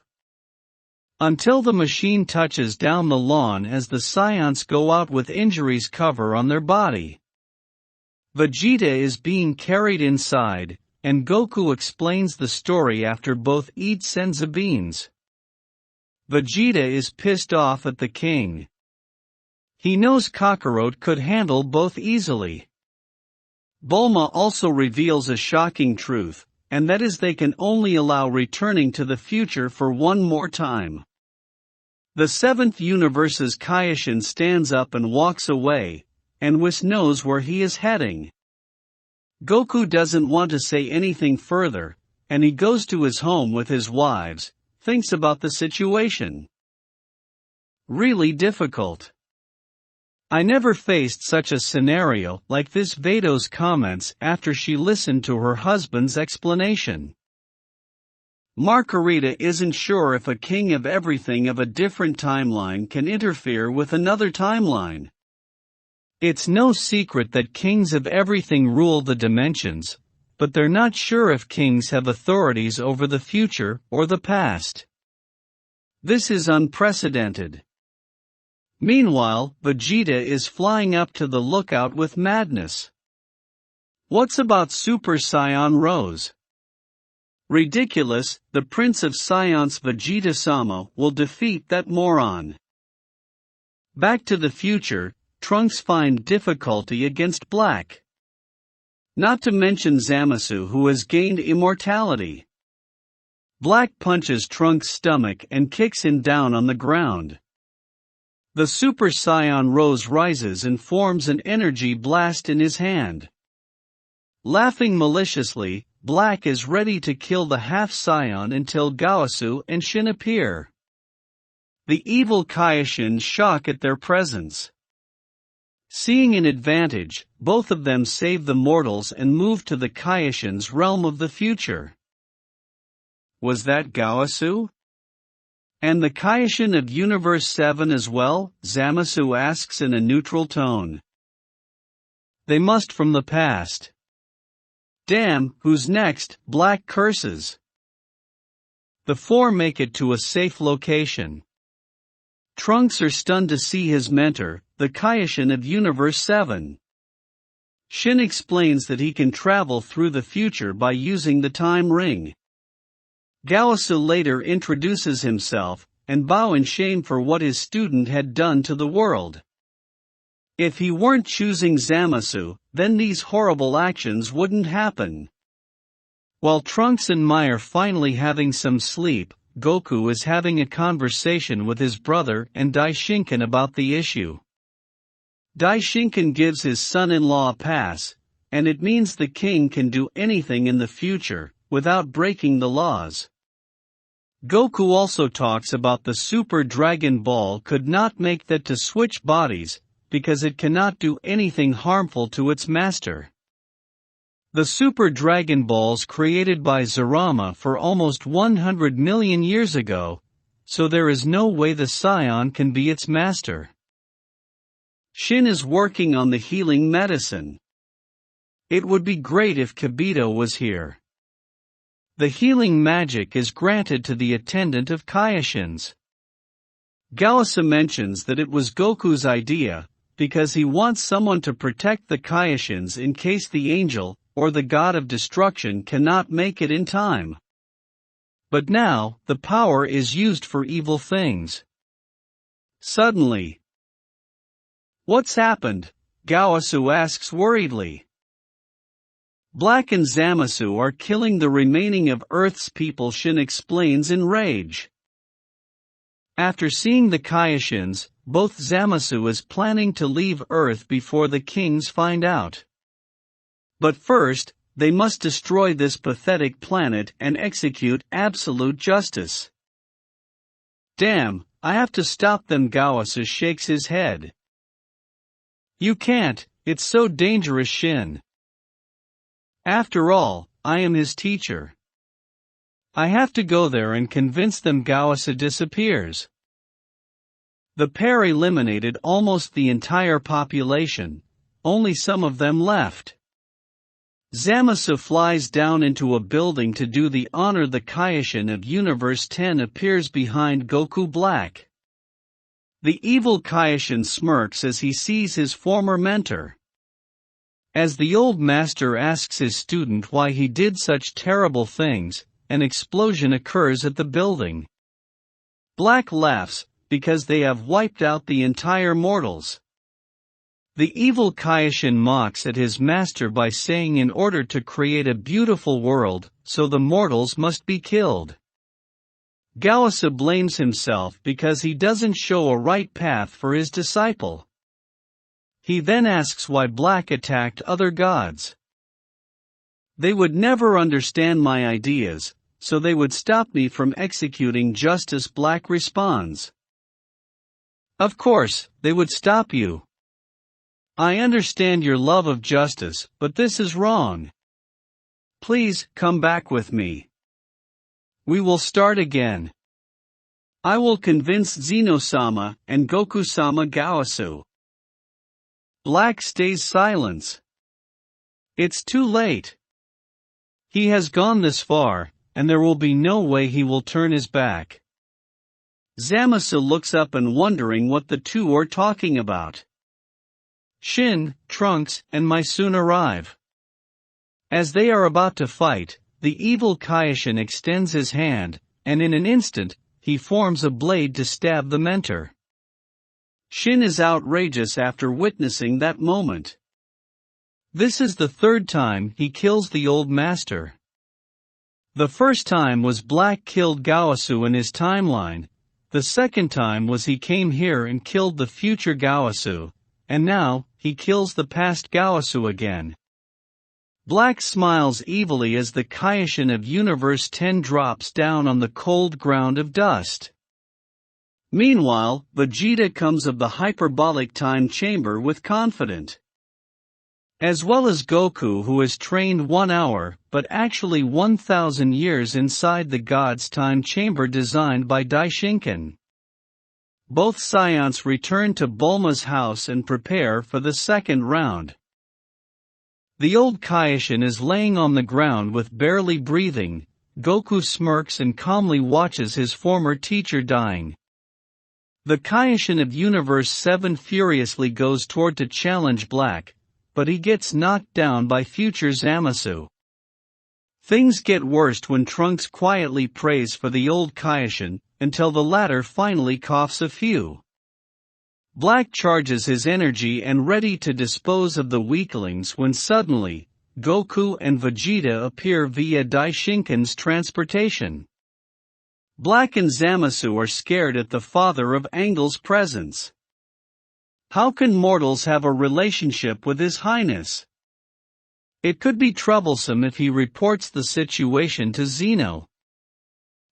Until the machine touches down the lawn as the Saiyans go out with injuries cover on their body. Vegeta is being carried inside, and Goku explains the story after both eat senzu beans. Vegeta is pissed off at the king. He knows Kakarot could handle both easily. Bulma also reveals a shocking truth, and that is they can only allow returning to the future for one more time. The seventh universe's Kaioshin stands up and walks away, and Whis knows where he is heading. Goku doesn't want to say anything further, and he goes to his home with his wives, thinks about the situation. Really difficult. I never faced such a scenario like this. Vato's comments after she listened to her husband's explanation. Margarita isn't sure if a king of everything of a different timeline can interfere with another timeline. It's no secret that kings of everything rule the dimensions, but they're not sure if kings have authorities over the future or the past. This is unprecedented. Meanwhile, Vegeta is flying up to the lookout with madness. What's about Super Saiyan Rose? Ridiculous, the Prince of Science Vegeta-sama will defeat that moron. Back to the future, Trunks find difficulty against Black. Not to mention Zamasu, who has gained immortality. Black punches Trunks' stomach and kicks him down on the ground. The Super Saiyan Rose rises and forms an energy blast in his hand. Laughing maliciously, Black is ready to kill the half Saiyan until Gowasu and Shin appear. The evil Kaioshin shock at their presence. Seeing an advantage, both of them save the mortals and move to the Kaioshin's realm of the future. Was that Goku? And the Kaioshin of Universe 7 as well? Zamasu asks in a neutral tone. They must from the past. Damn, who's next? Black curses. The four make it to a safe location. Trunks are stunned to see his mentor, the Kaioshin of Universe 7. Shin explains that he can travel through the future by using the time ring. Goku later introduces himself, and bows in shame for what his student had done to the world. If he weren't choosing Zamasu, then these horrible actions wouldn't happen. While Trunks and Mai are finally having some sleep, Goku is having a conversation with his brother and Daishiken about the issue. Daishiken gives his son-in-law a pass, and it means the king can do anything in the future, without breaking the laws. Goku also talks about the Super Dragon Ball could not make that to switch bodies, because it cannot do anything harmful to its master. The Super Dragon Balls created by Zarama for almost 100 million years ago, so there is no way the Scion can be its master. Shin is working on the healing medicine. It would be great if Kibito was here. The healing magic is granted to the attendant of Kaioshins. Goku mentions that it was Goku's idea, because he wants someone to protect the Kaioshins in case the angel, or the god of destruction cannot make it in time. But now, the power is used for evil things. Suddenly. What's happened? Goku asks worriedly. Black and Zamasu are killing the remaining of Earth's people, Shin explains in rage. After seeing the Kaioshins, both Zamasu is planning to leave Earth before the kings find out. But first, they must destroy this pathetic planet and execute absolute justice. Damn, I have to stop them. Goku shakes his head. You can't, it's so dangerous, Shin. After all, I am his teacher. I have to go there and convince them. Goku disappears. The pair eliminated almost the entire population, only some of them left. Zamasu flies down into a building to do the honor. The Kaioshin of Universe 10 appears behind Goku Black. The evil Kaioshin smirks as he sees his former mentor. As the old master asks his student why he did such terrible things, an explosion occurs at the building. Black laughs, because they have wiped out the entire mortals. The evil Kaioshin mocks at his master by saying in order to create a beautiful world, so the mortals must be killed. Goku blames himself because he doesn't show a right path for his disciple. He then asks why Black attacked other gods. They would never understand my ideas, so they would stop me from executing justice. Black responds. Of course, they would stop you. I understand your love of justice, but this is wrong. Please, come back with me. We will start again. I will convince Zeno-sama and Goku-sama. Goku. Black stays silent. It's too late. He has gone this far, and there will be no way he will turn his back. Zamasu looks up and wondering what the two are talking about. Shin, Trunks, and Mai soon arrive. As they are about to fight, the evil Kaioshin extends his hand, and in an instant, he forms a blade to stab the mentor. Shin is outrageous after witnessing that moment. This is the third time he kills the old master. The first time was Black killed Goku in his timeline, the second time was he came here and killed the future Goku, and now, he kills the past Goku again. Black smiles evilly as the Kaioshin of Universe 10 drops down on the cold ground of dust. Meanwhile, Vegeta comes of the hyperbolic time chamber with confident. As well as Goku, who has trained 1 hour, but actually 1,000 years inside the God's time chamber designed by Daishiken. Both Saiyans return to Bulma's house and prepare for the second round. The old Kaioshin is laying on the ground with barely breathing. Goku smirks and calmly watches his former teacher dying. The Kaioshin of Universe 7 furiously goes toward to challenge Black, but he gets knocked down by future Zamasu. Things get worse when Trunks quietly prays for the old Kaioshin, until the latter finally coughs a few. Black charges his energy and ready to dispose of the weaklings when suddenly, Goku and Vegeta appear via Daishinken's transportation. Black and Zamasu are scared at the father of Angel's presence. How can mortals have a relationship with His Highness? It could be troublesome if he reports the situation to Zeno.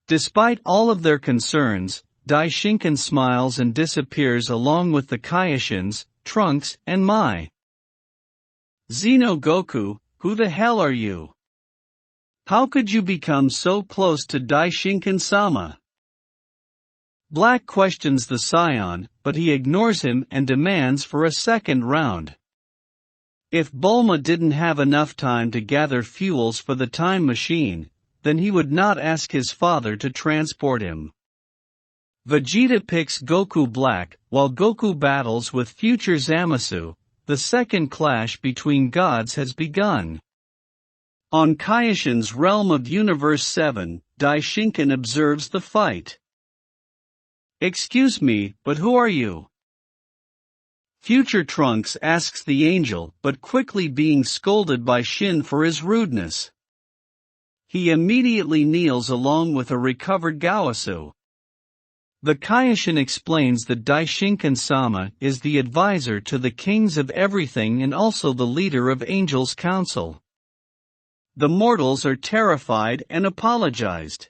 Despite all of their concerns, Daishinken smiles and disappears along with the Kaioshins, Trunks, and Mai. Zeno Goku, who the hell are you? How could you become so close to Daishinken-sama? Black questions the Saiyan, but he ignores him and demands for a second round. If Bulma didn't have enough time to gather fuels for the time machine, then he would not ask his father to transport him. Vegeta picks Goku Black, while Goku battles with future Zamasu. The second clash between gods has begun. On Kaioshin's realm of Universe 7, Daishinken observes the fight. "Excuse me, but who are you?" Future Trunks asks the angel, but quickly being scolded by Shin for his rudeness. He immediately kneels along with a recovered Gaosu. The Kaioshin explains that Daishinken-sama is the advisor to the kings of everything and also the leader of Angel's Council. The mortals are terrified and apologized.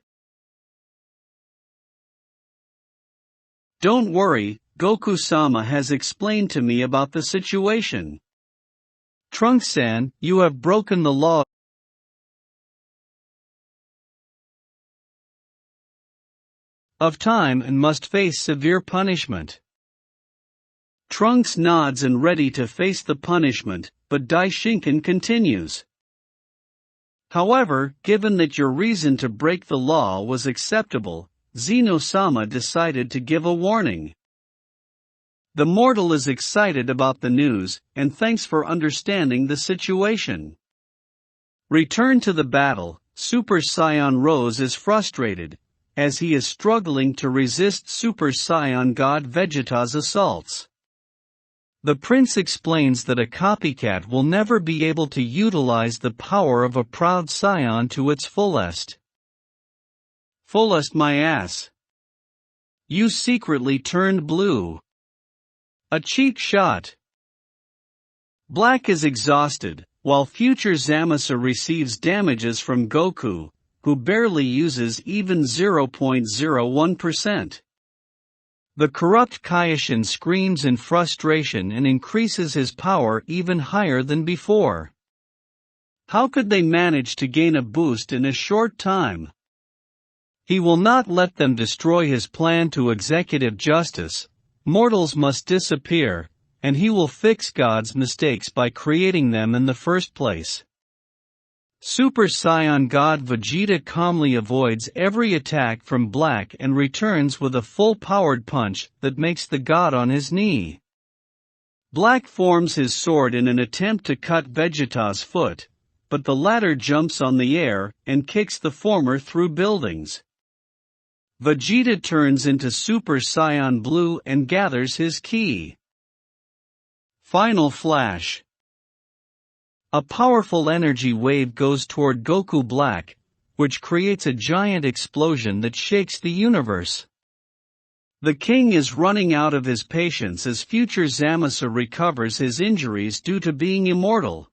"Don't worry, Goku-sama has explained to me about the situation. Trunks-san, you have broken the law of time and must face severe punishment." Trunks nods and ready to face the punishment, but Daishinken continues. "However, given that your reason to break the law was acceptable, Zeno-sama decided to give a warning." The mortal is excited about the news, and thanks for understanding the situation. Return to the battle. Super Saiyan Rose is frustrated, as he is struggling to resist Super Saiyan God Vegeta's assaults. The prince explains that a copycat will never be able to utilize the power of a proud Saiyan to its fullest. "Fullest my ass. You secretly turned blue. A cheap shot." Black is exhausted, while future Zamasu receives damages from Goku, who barely uses even 0.01%. The corrupt Kaioshin screams in frustration and increases his power even higher than before. How could they manage to gain a boost in a short time? He will not let them destroy his plan to executive justice. Mortals must disappear, and he will fix God's mistakes by creating them in the first place. Super Saiyan God Vegeta calmly avoids every attack from Black and returns with a full-powered punch that makes the god on his knee. Black forms his sword in an attempt to cut Vegeta's foot, but the latter jumps on the air and kicks the former through buildings. Vegeta turns into Super Saiyan Blue and gathers his ki. Final flash. A powerful energy wave goes toward Goku Black, which creates a giant explosion that shakes the universe. The king is running out of his patience as future Zamasu recovers his injuries due to being immortal.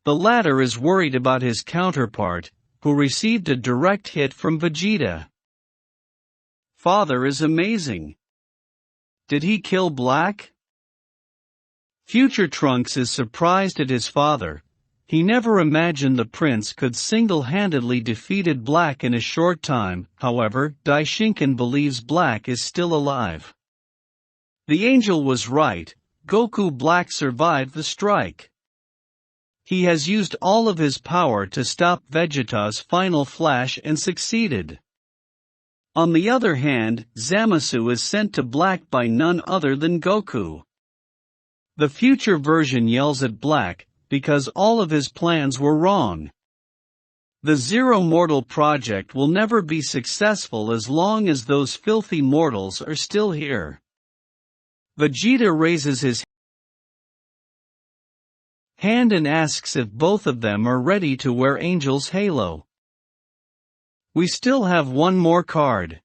The latter is worried about his counterpart, who received a direct hit from Vegeta. father is amazing. Did he kill Black? Future Trunks is surprised at his father. He never imagined the prince could single-handedly defeated Black in a short time. However, Daishiken believes Black is still alive. The angel was right. Goku Black survived the strike. He has used all of his power to stop Vegeta's final flash and succeeded. On the other hand, Zamasu is sent to Black by none other than Goku. The future version yells at Black, because all of his plans were wrong. The Zero Mortal project will never be successful as long as those filthy mortals are still here. Vegeta raises his hand and asks if both of them are ready to wear Angel's halo. We still have one more card.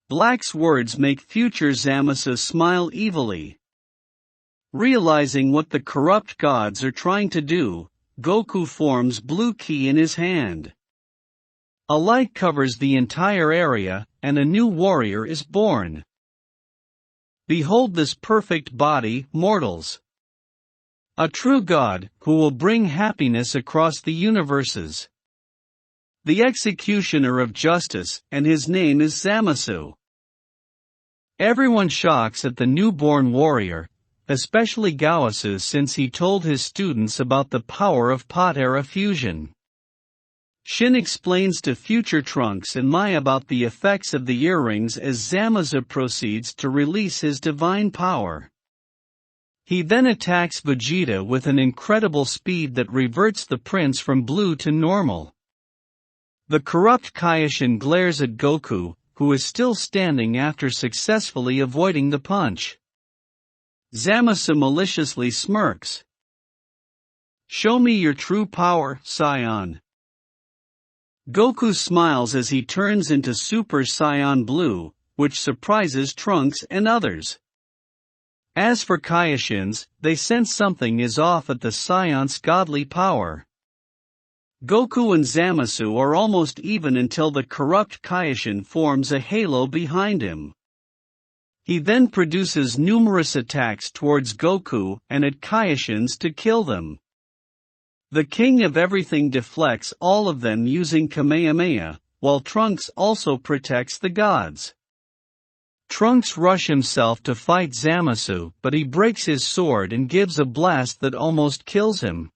Black's words make future Zamasu smile evilly. Realizing what the corrupt gods are trying to do, Goku forms Blue Ki in his hand. A light covers the entire area, and a new warrior is born. Behold this perfect body, mortals. A true god, who will bring happiness across the universes. The executioner of justice, and his name is Zamasu. Everyone shocks at the newborn warrior, especially Gowasu since he told his students about the power of Pot-era fusion. Shin explains to future Trunks and Mai about the effects of the earrings as Zamasu proceeds to release his divine power. He then attacks Vegeta with an incredible speed that reverts the prince from blue to normal. The corrupt Kaioshin glares at Goku, who is still standing after successfully avoiding the punch. Zamasu maliciously smirks. Show me your true power, Saiyan. Goku smiles as he turns into Super Saiyan Blue, which surprises Trunks and others. As for Kaioshins, they sense something is off at the Saiyan's godly power. Goku and Zamasu are almost even until the corrupt Kaioshin forms a halo behind him. He then produces numerous attacks towards Goku and at Kaioshins to kill them. The King of Everything deflects all of them using Kamehameha, while Trunks also protects the gods. Trunks rushes himself to fight Zamasu, but he breaks his sword and gives a blast that almost kills him.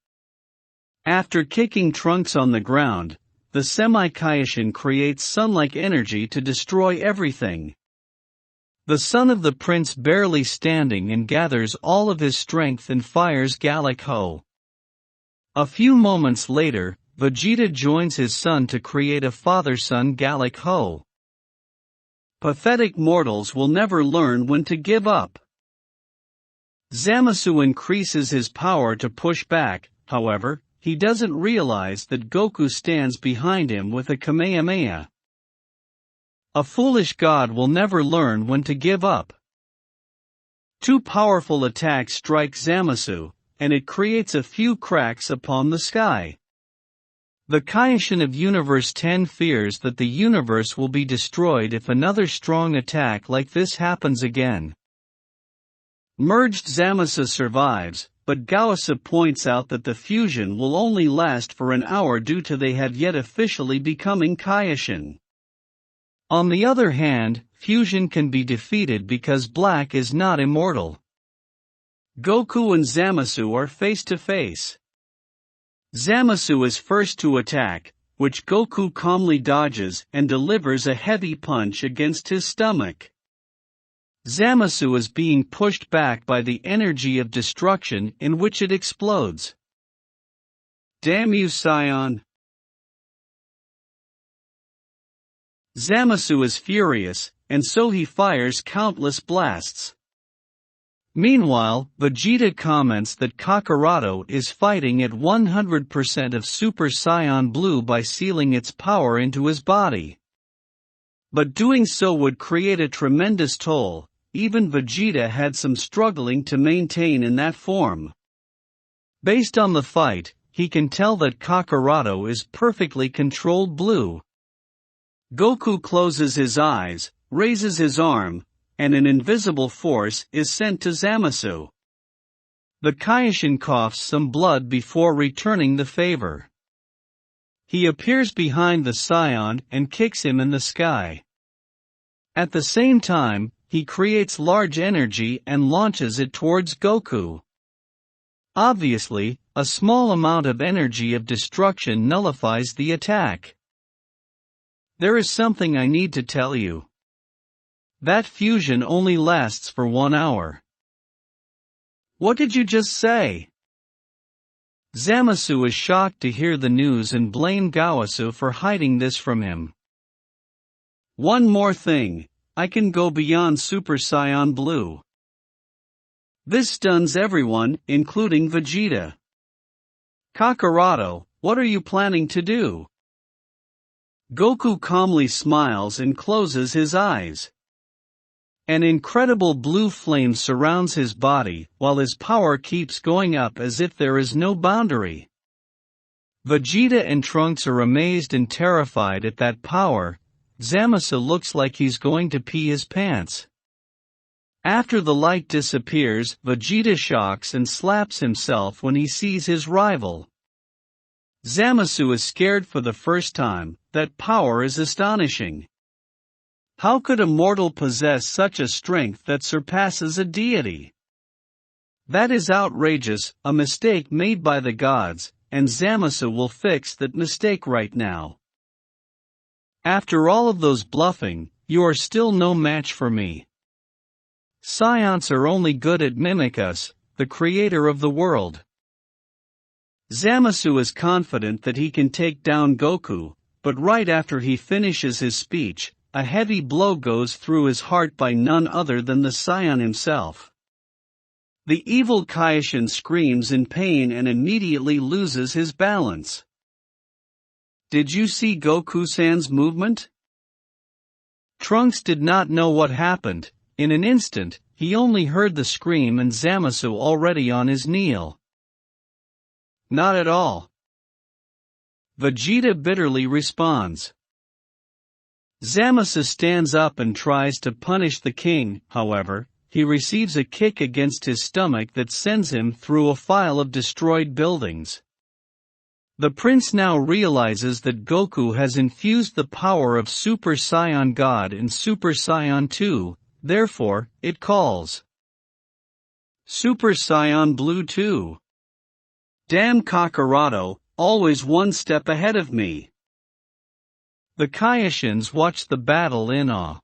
After kicking Trunks on the ground, the Semi-Kaioshin creates sun-like energy to destroy everything. The son of the prince barely standing and gathers all of his strength and fires Gallic Ho. A few moments later, Vegeta joins his son to create a father-son Gallic Ho. Pathetic mortals will never learn when to give up. Zamasu increases his power to push back, however, he doesn't realize that Goku stands behind him with a Kamehameha. A foolish god will never learn when to give up. Two powerful attacks strike Zamasu, and it creates a few cracks upon the sky. The Kaioshin of Universe 10 fears that the universe will be destroyed if another strong attack like this happens again. Merged Zamasu survives, but Gowasu points out that the fusion will only last for an hour due to they have yet officially becoming Kaioshin. On the other hand, fusion can be defeated because Black is not immortal. Goku and Zamasu are face to face. Zamasu is first to attack, which Goku calmly dodges and delivers a heavy punch against his stomach. Zamasu is being pushed back by the energy of destruction in which it explodes. Damn you, Saiyan! Zamasu is furious, and so he fires countless blasts. Meanwhile, Vegeta comments that Kakarado is fighting at 100% of Super Saiyan Blue by sealing its power into his body. But doing so would create a tremendous toll. Even Vegeta had some struggling to maintain in that form. Based on the fight, he can tell that Kakarado is perfectly controlled blue. Goku closes his eyes, raises his arm, and an invisible force is sent to Zamasu. The Kaioshin coughs some blood before returning the favor. He appears behind the Scion and kicks him in the sky. At the same time, he creates large energy and launches it towards Goku. Obviously, a small amount of energy of destruction nullifies the attack. There is something I need to tell you. That fusion only lasts for 1 hour. What did you just say? Zamasu is shocked to hear the news and blames Gowasu for hiding this from him. One more thing, I can go beyond Super Saiyan Blue. This stuns everyone, including Vegeta. Kakarado, what are you planning to do? Goku calmly smiles and closes his eyes. An incredible blue flame surrounds his body, while his power keeps going up as if there is no boundary. Vegeta and Trunks are amazed and terrified at that power. Zamasu looks like he's going to pee his pants. After the light disappears, Vegeta shocks and slaps himself when he sees his rival. Zamasu is scared for the first time. That power is astonishing. How could a mortal possess such a strength that surpasses a deity? That is outrageous, a mistake made by the gods, and Zamasu will fix that mistake right now. After all of those bluffing, you are still no match for me. Scions are only good at mimic us, the creator of the world. Zamasu is confident that he can take down Goku, but right after he finishes his speech, a heavy blow goes through his heart by none other than the Scion himself. The evil Kaioshin screams in pain and immediately loses his balance. Did you see Goku-san's movement? Trunks did not know what happened. In an instant, he only heard the scream and Zamasu already on his knee. Not at all. Vegeta bitterly responds. Zamasu stands up and tries to punish the king, however, he receives a kick against his stomach that sends him through a file of destroyed buildings. The prince now realizes that Goku has infused the power of Super Saiyan God in Super Saiyan 2, therefore, it calls Super Saiyan Blue 2. Damn Kakarado, always one step ahead of me. The Kaioshins watch the battle in awe.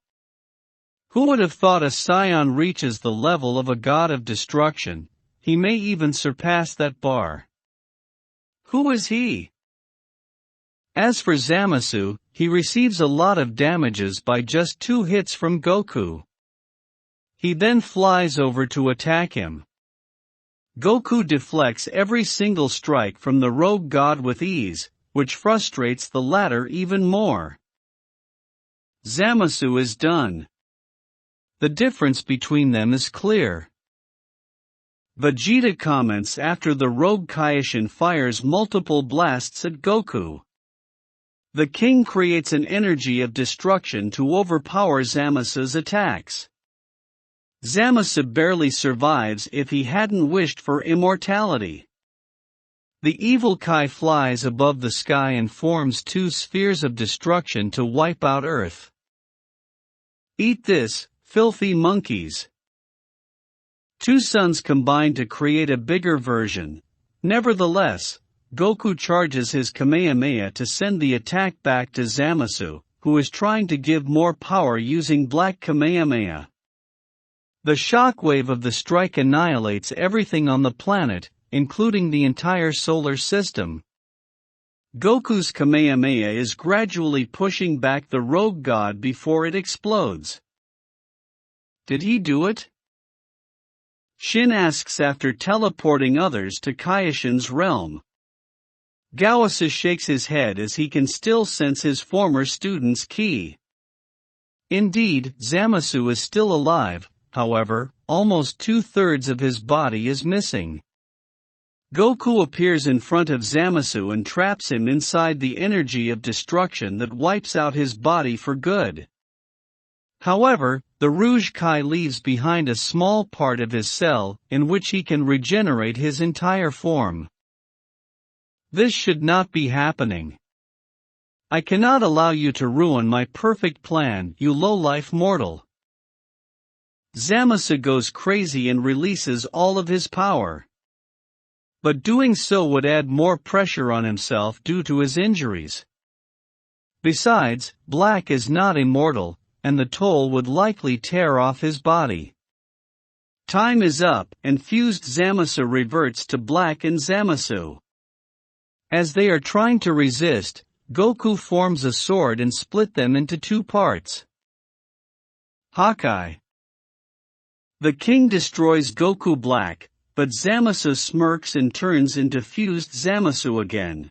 Who would have thought a Scion reaches the level of a god of destruction? He may even surpass that bar. Who is he? As for Zamasu, he receives a lot of damages by just 2 hits from Goku. He then flies over to attack him. Goku deflects every single strike from the rogue god with ease, which frustrates the latter even more. Zamasu is done. The difference between them is clear. Vegeta comments after the rogue Kaioshin fires multiple blasts at Goku. The king creates an energy of destruction to overpower Zamasu's attacks. Zamasu barely survives if he hadn't wished for immortality. The evil Kai flies above the sky and forms 2 spheres of destruction to wipe out Earth. Eat this, filthy monkeys. 2 suns combine to create a bigger version. Nevertheless, Goku charges his Kamehameha to send the attack back to Zamasu, who is trying to give more power using Black Kamehameha. The shockwave of the strike annihilates everything on the planet, including the entire solar system. Goku's Kamehameha is gradually pushing back the rogue god before it explodes. Did he do it? Shin asks after teleporting others to Kaioshin's realm. Gowasu shakes his head as he can still sense his former student's ki. Indeed, Zamasu is still alive, however, almost 2/3 of his body is missing. Goku appears in front of Zamasu and traps him inside the energy of destruction that wipes out his body for good. However, the Rouge Kai leaves behind a small part of his cell, in which he can regenerate his entire form. This should not be happening. I cannot allow you to ruin my perfect plan, you low-life mortal. Zamasu goes crazy and releases all of his power. But doing so would add more pressure on himself due to his injuries. Besides, Black is not immortal, and the toll would likely tear off his body. Time is up, and fused Zamasu reverts to Black and Zamasu. As they are trying to resist, Goku forms a sword and split them into two parts. Hawkeye. The king destroys Goku Black, but Zamasu smirks and turns into fused Zamasu again.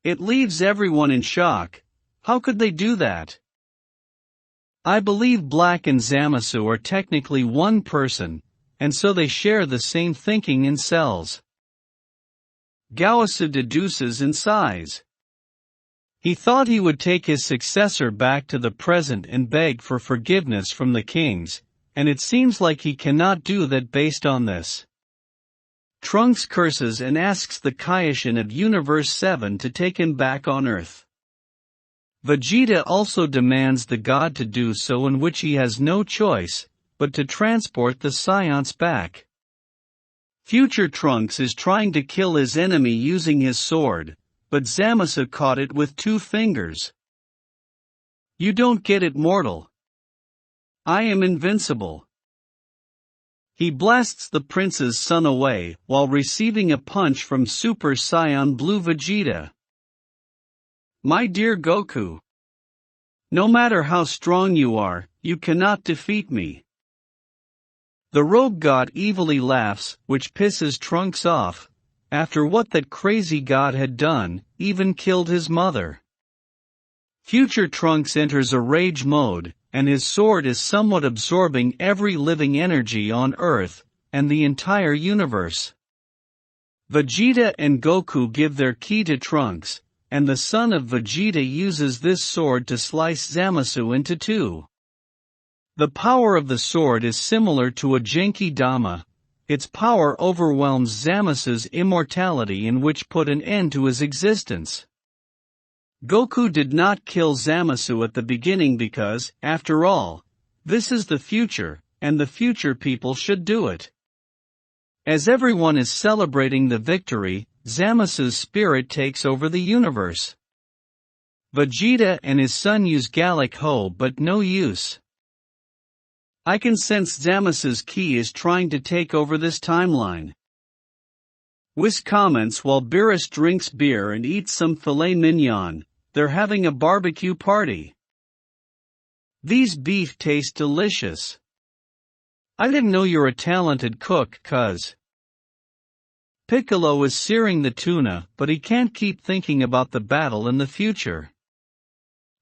It leaves everyone in shock. How could they do that? I believe Black and Zamasu are technically one person, and so they share the same thinking in cells. Gowasu deduces in sighs. He thought he would take his successor back to the present and beg for forgiveness from the kings, and it seems like he cannot do that based on this. Trunks curses and asks the Kaioshin of Universe 7 to take him back on Earth. Vegeta also demands the god to do so, in which he has no choice but to transport the Scions back. Future Trunks is trying to kill his enemy using his sword, but Zamasu caught it with 2 fingers. You don't get it, mortal. I am invincible. He blasts the prince's son away while receiving a punch from Super Saiyan Blue Vegeta. My dear Goku, no matter how strong you are, you cannot defeat me. The rogue god evilly laughs, which pisses Trunks off. After what that crazy god had done, even killed his mother. Future Trunks enters a rage mode, and his sword is somewhat absorbing every living energy on Earth, and the entire universe. Vegeta and Goku give their ki to Trunks, and the son of Vegeta uses this sword to slice Zamasu into 2. The power of the sword is similar to a Genki Dama. Its power overwhelms Zamasu's immortality, in which put an end to his existence. Goku did not kill Zamasu at the beginning because, after all, this is the future, and the future people should do it. As everyone is celebrating the victory, Zamasu's spirit takes over the universe. Vegeta and his son use Gallic Ho, but no use. I can sense Zamasu's ki is trying to take over this timeline. Whis comments while Beerus drinks beer and eats some filet mignon. They're having a barbecue party. These beef taste delicious. I didn't know you're a talented cook, cuz. Piccolo is searing the tuna, but he can't keep thinking about the battle in the future.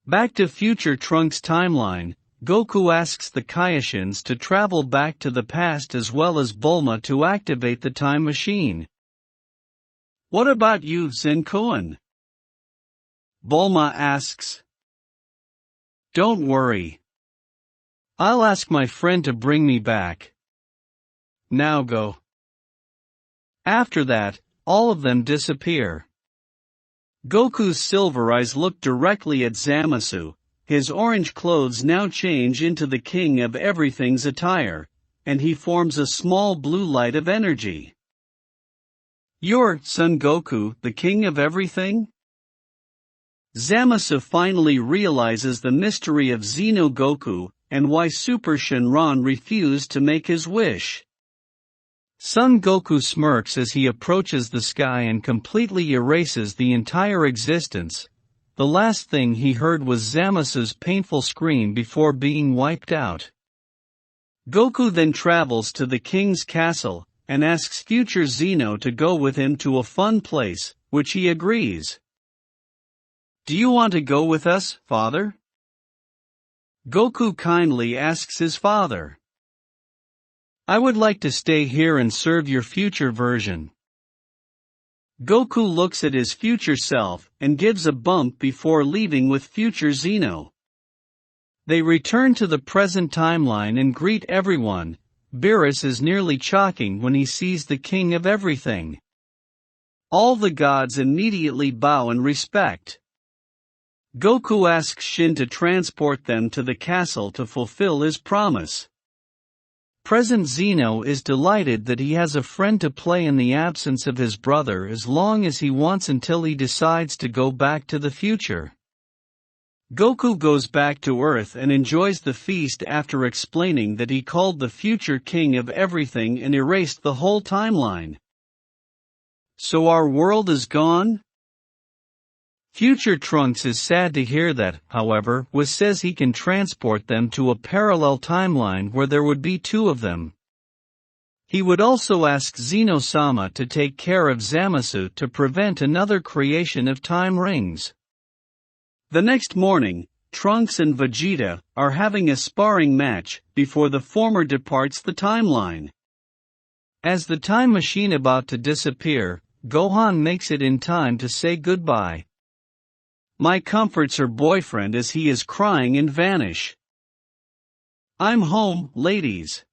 Back to Future Trunks' timeline, Goku asks the Kaioshins to travel back to the past as well as Bulma to activate the time machine. What about you, Zenkoan? Bulma asks. Don't worry. I'll ask my friend to bring me back. Now go. After that, all of them disappear. Goku's silver eyes look directly at Zamasu. His orange clothes now change into the king of everything's attire, and he forms a small blue light of energy. You're, Son Goku, the king of everything? Zamasu finally realizes the mystery of Xeno Goku, and why Super Shenron refused to make his wish. Son Goku smirks as he approaches the sky and completely erases the entire existence. The last thing he heard was Zamasu's painful scream before being wiped out. Goku then travels to the king's castle, and asks future Xeno to go with him to a fun place, which he agrees. Do you want to go with us, father? Goku kindly asks his father. I would like to stay here and serve your future version. Goku looks at his future self and gives a bump before leaving with future Zeno. They return to the present timeline and greet everyone. Beerus is nearly choking when he sees the king of everything. All the gods immediately bow in respect. Goku asks Shin to transport them to the castle to fulfill his promise. Present Zeno is delighted that he has a friend to play in the absence of his brother as long as he wants until he decides to go back to the future. Goku goes back to Earth and enjoys the feast after explaining that he called the future king of everything and erased the whole timeline. So our world is gone? Future Trunks is sad to hear that, however, Whis says he can transport them to a parallel timeline where there would be two of them. He would also ask Zeno-sama to take care of Zamasu to prevent another creation of time rings. The next morning, Trunks and Vegeta are having a sparring match before the former departs the timeline. As the time machine about to disappear, Gohan makes it in time to say goodbye. My comforts her boyfriend as he is crying and vanish. I'm home, ladies.